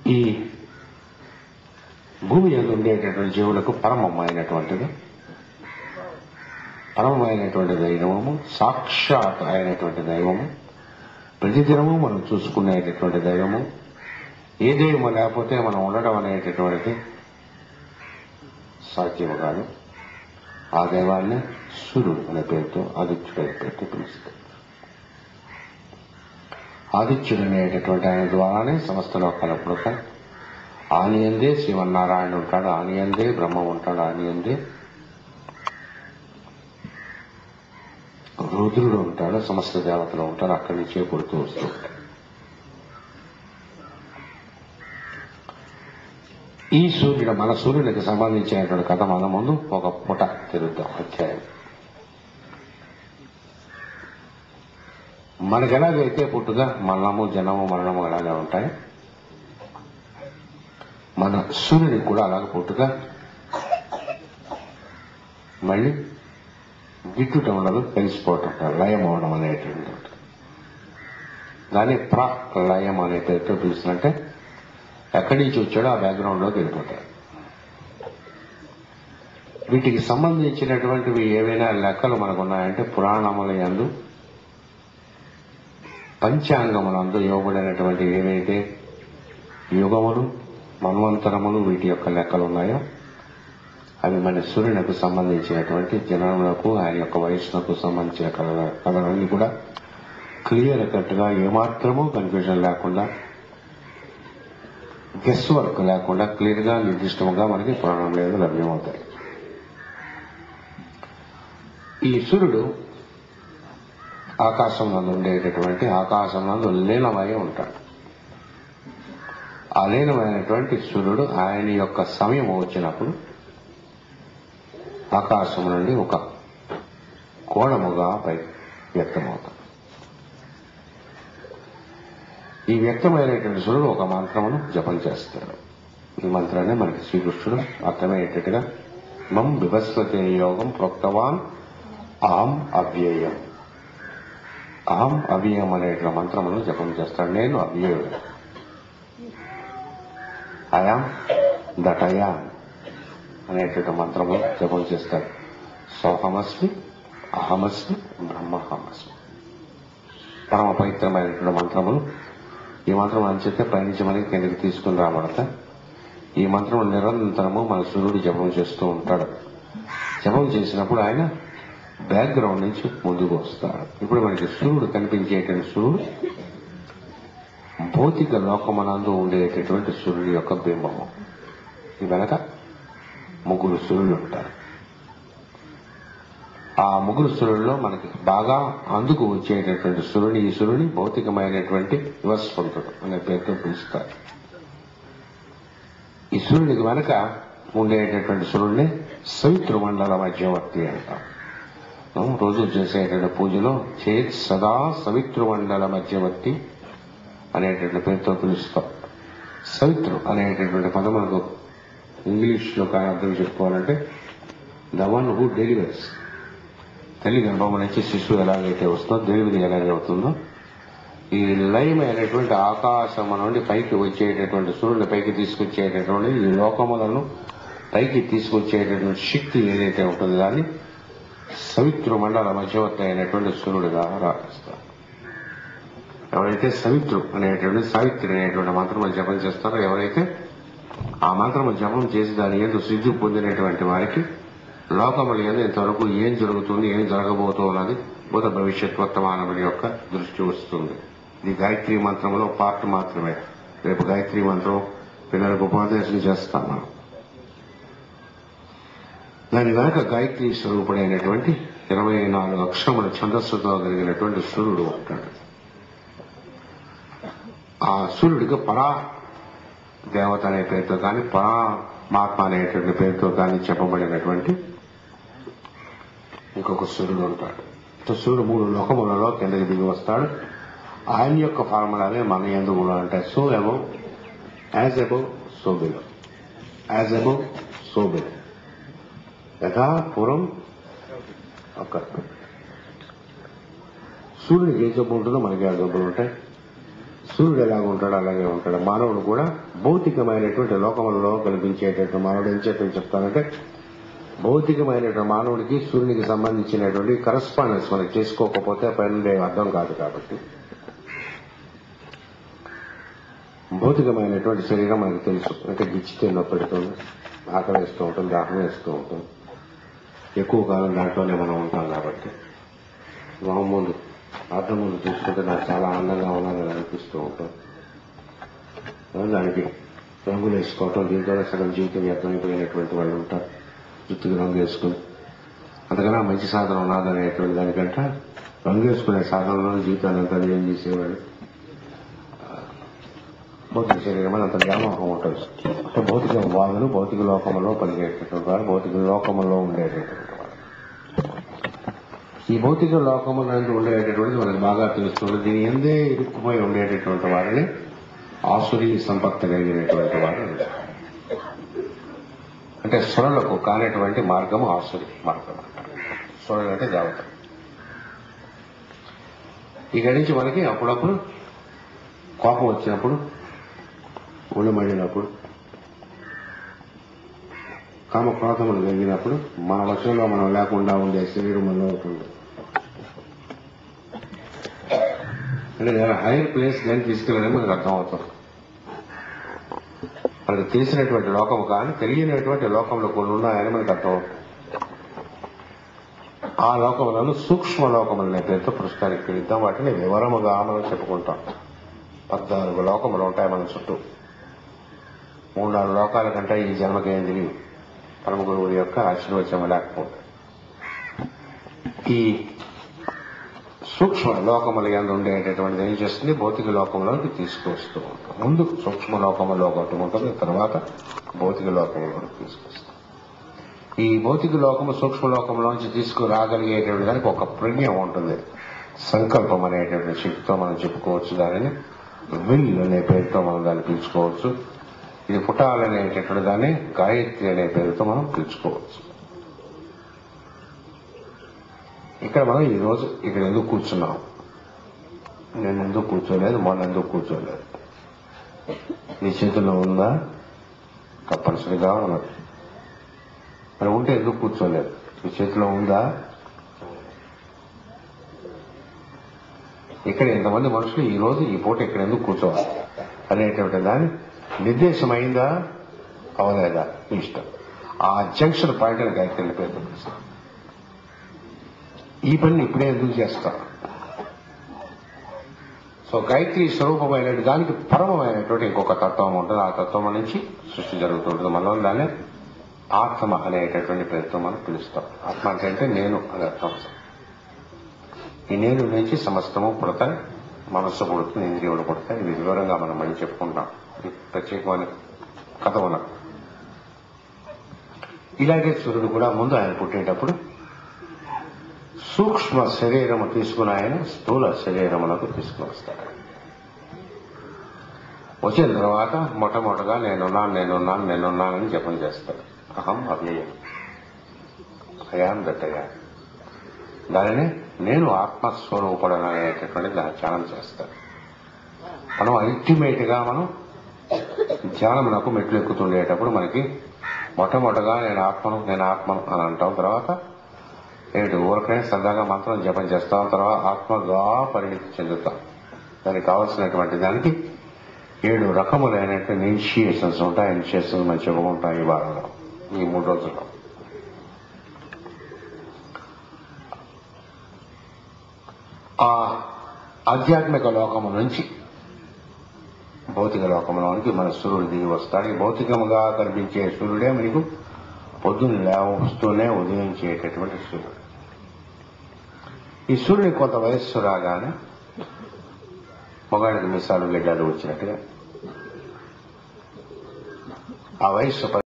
ఈ భూమి యందు ఉండేటటువంటి జీవులకు పరమమైనటువంటి దైవము, సాక్షాత్ అయినటువంటి దైవము, ప్రతిదినము మనం చూసుకునేటటువంటి దైవము. ఏ దైవము లేకపోతే మనం ఉండడం అనేటటువంటిది సాధ్యము కాదు. ఆ దైవాన్ని సూర్యుడు అనే పేరుతో, ఆదిత్యుడు అనే పేరుతో పిలుస్తారు. ఆదిత్యుడు అనేటటువంటి ఆయన ద్వారానే సమస్త లోకాల పుడక. ఆనియందే శ్రీమన్నారాయణ ఉంటాడు, ఆనియందే బ్రహ్మ ఉంటాడు, ఆనియందే రుద్రుడు ఉంటాడు, సమస్త దేవతలు ఉంటారు. అక్కడి నుంచే పుడుతూ వస్తూ ఉంటాడు. ఈ సూర్యుడు, మన సూర్యునికి సంబంధించినటువంటి కథ మన ముందు ఒక పూట తిరుగుతాం. అధ్యాయం మనకు ఎలాగైతే పుట్టుక మరణము, జనము, మరణము అలాగే ఉంటాయి, మన సూర్యుడికి కూడా అలాగే పుట్టుక మళ్ళీ గిట్టుట ఉండదు, కలిసిపోవటం, లయం అవడం అనేటువంటి ఉంటుంది. దాన్ని ప్రళయం అనే పేరుతో పిలుస్తున్నట్టే ఎక్కడి నుంచి వచ్చాడో ఆ బ్యాక్గ్రౌండ్లోకి వెళ్ళిపోతాడు. వీటికి సంబంధించినటువంటివి ఏవైనా లెక్కలు మనకున్నాయంటే పురాణముల యందు, పంచాంగములందు ఇవ్వబడినటువంటి ఏవైతే యుగములు, మన్వంతరములు, వీటి యొక్క లెక్కలు ఉన్నాయో అవి మన సూర్యునికి సంబంధించినటువంటి జనములకు, ఆయన యొక్క వయస్సులకు సంబంధించిన కథలన్నీ కూడా క్లియర్ కట్ గా, ఏమాత్రమూ కన్ఫ్యూజన్ లేకుండా, గెస్ వర్క్ లేకుండా క్లియర్ గా, నిర్దిష్టంగా మనకి పురాణం లేదు లభ్యమవుతాయి. ఈ సూర్యుడు ఆకాశం నందు ఉండేటటువంటి, ఆకాశం నందు లీనమై ఉంటాడు. ఆ లీనమైనటువంటి సూర్యుడు ఆయన యొక్క సమయం వచ్చినప్పుడు ఆకాశం నుండి ఒక కోణముగా పై వ్యక్తమవుతాడు. ఈ వ్యక్తమైనటువంటి సూర్యుడు ఒక మంత్రమును జపం చేస్తాడు. ఈ మంత్రాన్ని మనకి శ్రీకృష్ణుడు అర్థమయ్యేటట్టుగా మం విభస్వతే యోగం ప్రోక్తవాన్ అహం అవ్యయం, అహం అవ్యయం అనేటువంటి మంత్రమును జపం చేస్తాడు. నేను అవ్యయుడు, అయాం దటయాం అనేటువంటి మంత్రము జపం చేస్తాడు. సోహమస్మి, అహమస్మి, బ్రహ్మహమస్మి. పరమ పవిత్రమైనటువంటి మంత్రములు. ఈ మంత్రం అని చెప్తే పైనుంచి మనకి కిందకి తీసుకుని రాబడతా. ఈ మంత్రం నిరంతరము మన సూర్యుడు జపం చేస్తూ ఉంటాడు. జపం చేసినప్పుడు ఆయన బ్యాక్గ్రౌండ్ నుంచి ముందుకు వస్తాడు. ఇప్పుడు మనకి సూర్యుడు కనిపించేటువంటి సూర్యుడు భౌతిక లోకమనందు ఉండేటటువంటి సూర్యుడి యొక్క బింబము. ఈ వెనక ముగ్గురు సూర్యులు ఉంటారు. ఆ ముగ్గురు సూర్యుల్లో మనకి బాగా అందుకు వచ్చేటటువంటి సూర్యుని, ఈ సూర్యుని భౌతికమైనటువంటి వివస్వంతుడు అనే పేరుతో పిలుస్తారు. ఈ సూర్యునికి వెనక ఉండేటటువంటి సూర్యుడిని సవితృ మండల మధ్యవర్తి అంటాం. రోజు చేసేటువంటి పూజలో చేత్ సదా సవితృ మండల మధ్యవర్తి అనేటువంటి పేరుతో పిలుస్తాం. సవితృ అనేటటువంటి పదం మనకు ఇంగ్లీష్లో కానీ అర్థం చెప్పుకోవాలంటే ద వన్ హూ డెలివర్స్. తల్లి గర్భం నుంచి శిశువు ఎలాగైతే వస్తుందో, డెలివరీ ఎలాగే అవుతుందో, ఈ లయమైనటువంటి ఆకాశం నుండి పైకి వచ్చేటటువంటి సూర్యుని పైకి తీసుకొచ్చేటటువంటి ఈ లోకములను పైకి తీసుకొచ్చేటటువంటి శక్తి ఏదైతే ఉంటుందో దాన్ని సవితృ మండల మధ్యవర్తి అయినటువంటి సూర్యుడిగా రాస్తారు. ఎవరైతే సవితృ అనేటువంటి, సావిత్రి అనేటువంటి మంత్రం జపం చేస్తారో, ఎవరైతే ఆ మంత్రము జపం చేసి దాని యందు సిద్ధి పొందినటువంటి వారికి లోకముల యందు ఇంతవరకు ఏం జరుగుతుంది, ఏం జరగబోతున్నది భూత భవిష్యత్ వర్తమానముల యొక్క దృష్టి వస్తుంది. ఇది గాయత్రి మంత్రంలో పార్ట్ మాత్రమే. రేపు గాయత్రి మంత్రం పిల్లలకు ఉపదేశం చేస్తాం మనం. దాని వెనక గాయత్రి స్వరూపుడైనటువంటి 24 అక్షరముల ఛందస్సుతో కలిగినటువంటి సూర్యుడు ఉంటాడు. ఆ సూర్యుడికి పరా దేవత అనే పేరుతో కానీ, పరమాత్మ అనేటువంటి పేరుతో కానీ చెప్పబడినటువంటి ఇంకొక సూర్యుడు ఉంటాడు. సూర్యుడు 3 లోకములలో కిందకి దిగి వస్తాడు. ఆయన యొక్క ఫార్ములానే మన యందు కూడా ఉంటాయి. So above, as above so below, as above so below, యథా పూర్వం ఒక సూర్యుడికి ఏ జబ్బు ఉంటుందో మనకి ఆ జబ్బులు ఉంటాయి. సూర్యుడు ఎలాగ ఉంటాడు అలాగే ఉంటాడు. మానవుడు కూడా భౌతికమైనటువంటి లోకములలో కనిపించేటటువంటి మానవుడు ఏం చేతని చెప్తానంటే, భౌతికమైనటువంటి మానవుడికి సూర్యునికి సంబంధించినటువంటి కరస్పాండెన్స్ మనకి చేసుకోకపోతే పైన అర్థం కాదు. కాబట్టి భౌతికమైనటువంటి శరీరం మనకు తెలుసు. అంటే గిచ్చితే నొప్పి పెడుతుంది, ఆకలి వేస్తూ ఉంటుంది, దాహం వేస్తూ ఉంటుంది. ఎక్కువ కాలం దాంట్లోనే మనం ఉంటాం. కాబట్టి ముందు అర్థం ముందు చూసుకుంటే నాకు చాలా ఆనందంగా ఉన్నదని అనిపిస్తూ ఉంటుంది. దానికి రంగులు వేసుకోవటం, దీంతోనే సగం జీవితం వ్యర్థమైపోయినటువంటి వాళ్ళు ఉంటారు. జుట్టుకి రంగు వేసుకుని అంతకన్నా మంచి సాధన ఉన్నదనేటువంటి దానికంటే రంగు వేసుకునే సాధనలో జీవితాన్ని అంతా ఏం చేసేవాళ్ళు. భౌతిక శరీరం అని అంత వ్యామోహం ఉంటుంది. అంటే భౌతిక వాళ్ళు భౌతిక లోకంలో పనిచేసేటువంటి వారు, భౌతిక లోకంలో ఉండేటటువంటి వారు. ఈ భౌతిక లోకంలో ఉండేటటువంటి మనకు బాగా తెలుస్తుంది. దీని ఎందే ఇరుక్కుపోయి ఉండేటటువంటి వారిని ఆసురీ సంపత్తి కలిగినటువంటి వారు. అంటే సురలకు కానిటువంటి మార్గము ఆసురి మార్గం అంటారు. సురలు అంటే దేవత. ఇక్కడి నుంచి మనకి అప్పుడప్పుడు కోపం వచ్చినప్పుడు, ఒళ్ళు మండినప్పుడు, కామక్రోధములు కలిగినప్పుడు మన వశంలో మనం లేకుండా ఉండే శరీరం మనలో ఉంటుంది. అంటే హైయర్ ప్లేస్ నేను తీసుకెళ్ళడం మనకు అర్థమవుతుంది. మనకు తెలిసినటువంటి లోకము కానీ తెలియనటువంటి లోకంలో కొన్ని ఉన్నాయని మనకు అర్థమవుతుంది. ఆ లోకములను సూక్ష్మ లోకములనే పేరుతో ప్రస్తుతానికి పిలుద్దాం. వాటిని వివరముగా మనం చెప్పుకుంటాం. 14 లోకములు ఉంటాయి మన చుట్టూ. 3-4 లోకాల కంటే ఈ జన్మకేం తెలియదు పరమ గురువుల యొక్క ఆశీర్వచనం లేకపోతే. ఈ సూక్ష్మ లోకముల యందు ఉండేటటువంటిది ఏం చేస్తుంది, భౌతిక లోకంలోకి తీసుకొస్తూ ఉంటాం. ముందు సూక్ష్మ లోకములో ఒకటి ఉంటుంది, తర్వాత భౌతిక లోకంలోకి తీసుకొస్తాం. ఈ భౌతిక లోకము సూక్ష్మ లోకంలోంచి తీసుకురాగలిగేటువంటి దానికి ఒక పుణ్యం ఉంటుంది. సంకల్పం అనేటువంటి శక్తితో మనం చెప్పుకోవచ్చు. దానిని విల్ అనే పేరుతో మనం దాన్ని పిలుచుకోవచ్చు. ఇది పుటాలనేటటువంటి దాన్ని గాయత్రి అనే పేరుతో మనం పిలుచుకోవచ్చు. ఇక్కడ మనం ఈరోజు ఇక్కడ ఎందుకు కూర్చున్నాం, నేను ఎందుకు కూర్చోలేదు, మొన్న ఎందుకు కూర్చోలేదు, నీ చేతుల్లో ఉందా? తప్పనిసరిగా ఉన్నది. మరి ఉంటే ఎందుకు కూర్చోలేదు? నీ చేతిలో ఉందా? ఇక్కడ ఎంతమంది మనుషులు ఈ రోజు ఈ పూట ఇక్కడ ఎందుకు కూర్చోవాలి అనేటువంటి దాని నిర్దేశం అయిందా అవలేదా ఇష్టం. ఆ జంక్షన్ పాయింట్ అని గాయత్రి పేరు పిలుస్తాం. ఈ పని ఇప్పుడే ఎందుకు చేస్తాం? సో గాయత్రి స్వరూపమైన దానికి పరమమైనటువంటి ఇంకొక తత్వం ఉంటుంది. ఆ తత్వం నుంచి సృష్టి జరుగుతుంటుంది. మనం దాన్ని ఆత్మ అనేటటువంటి పేరుతో మనం పిలుస్తాం. ఆత్మ అంటే నేను అని అర్థం. ఈ నేను నుంచి సమస్తము పుడతాయి, మనస్సు పుడుతుంది, ఇంద్రియుడు పుడతాయి. ఇది వివరంగా మనం మళ్ళీ చెప్పుకుంటాం. ప్రత్యేకమైన కథ ఉన్నది. ఇలాగే సూర్యుడు కూడా ముందు ఆయన పుట్టేటప్పుడు సూక్ష్మ శరీరము తీసుకుని ఆయన స్థూల శరీరములకు తీసుకుని వస్తాడు. వచ్చిన తర్వాత మొట్టమొదటిగా నేనున్నానని జపం చేస్తాడు. అహం అవ్యయం, అయాం దట్టయా. దానిని నేను ఆత్మస్వరూపుడను అనేటటువంటి దాన్ని ధ్యానం చేస్తాడు. మనం అల్టిమేట్ గా మనం ధ్యానమునకు మెట్లు ఎక్కుతుండేటప్పుడు మనకి మొట్టమొదటిగా నేను ఆత్మను అని అంటాం. తర్వాత ఏమిటి ఊరకనే సరదాగా మంత్రం జపం చేస్తాం. తర్వాత ఆత్మగా పరిణితి చెందుతాం. దానికి కావాల్సినటువంటి దానికి 7 రకములైనటువంటి ఇనిషియేషన్స్ ఉంటాయి. ఇనిషియేషన్స్ మనం చెప్పుకుంటాం ఈ వారంలో, ఈ 3 రోజుల్లో. ఆ ఆధ్యాత్మిక లోకము నుంచి భౌతిక లోకంలోనికి మన సూర్యుడు దిగి వస్తాడు. ఈ భౌతికముగా కనిపించే సూర్యుడే మీకు పొద్దున్న లేవస్తూనే ఉదయించేటటువంటి సూర్యుడు. ఈ సూర్యుడికి కొంత వయస్సు రాగానే మగాడికి మీసాలు గడ్డాలు వచ్చినట్టుగా ఆ వయస్సు